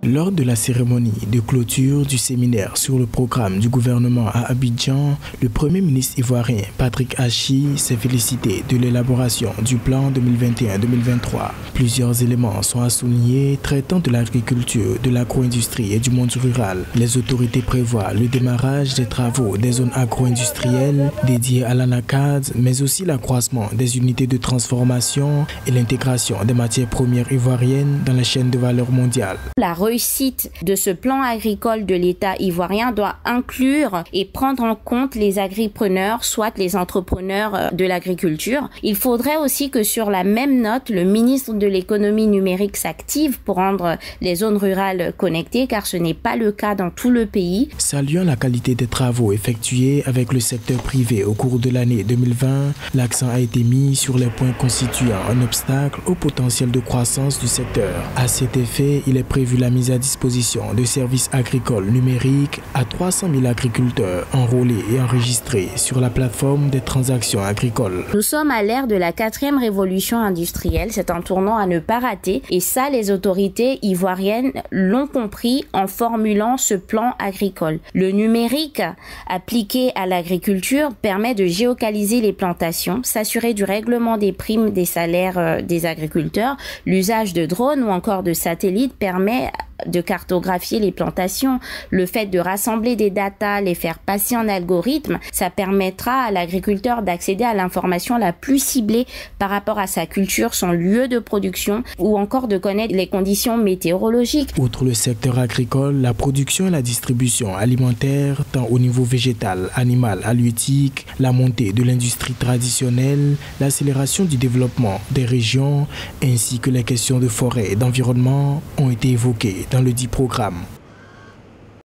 Lors de la cérémonie de clôture du séminaire sur le programme du gouvernement à Abidjan, le Premier ministre ivoirien Patrick Achi s'est félicité de l'élaboration du plan 2021-2023. Plusieurs éléments sont à souligner traitant de l'agriculture, de l'agro-industrie et du monde rural. Les autorités prévoient le démarrage des travaux des zones agro-industrielles dédiées à l'anacade, mais aussi l'accroissement des unités de transformation et l'intégration des matières premières ivoiriennes dans les chaînes de valeur mondiale. La réussite de ce plan agricole de l'État ivoirien doit inclure et prendre en compte les agripreneurs, soit les entrepreneurs de l'agriculture. Il faudrait aussi que sur la même note, le ministre de l'économie numérique s'active pour rendre les zones rurales connectées, car ce n'est pas le cas dans tout le pays. Saluant la qualité des travaux effectués avec le secteur privé au cours de l'année 2020, l'accent a été mis sur les points constituant un obstacle au potentiel de croissance du secteur. À cet effet, il est prévu la mise à disposition de services agricoles numériques à 300 000 agriculteurs enrôlés et enregistrés sur la plateforme des transactions agricoles. Nous sommes à l'ère de la 4e révolution industrielle. C'est un tournant à ne pas rater. Et ça, les autorités ivoiriennes l'ont compris en formulant ce plan agricole. Le numérique appliqué à l'agriculture permet de géolocaliser les plantations, s'assurer du règlement des primes des salaires des agriculteurs. L'usage de drones ou encore de satellites permet de cartographier les plantations. Le fait de rassembler des datas, les faire passer en algorithme, ça permettra à l'agriculteur d'accéder à l'information la plus ciblée par rapport à sa culture, son lieu de production ou encore de connaître les conditions météorologiques. Outre le secteur agricole, la production et la distribution alimentaire, tant au niveau végétal, animal, halieutique, la montée de l'industrie traditionnelle, l'accélération du développement des régions ainsi que les questions de forêt et d'environnement ont été évoquées dans le dit programme.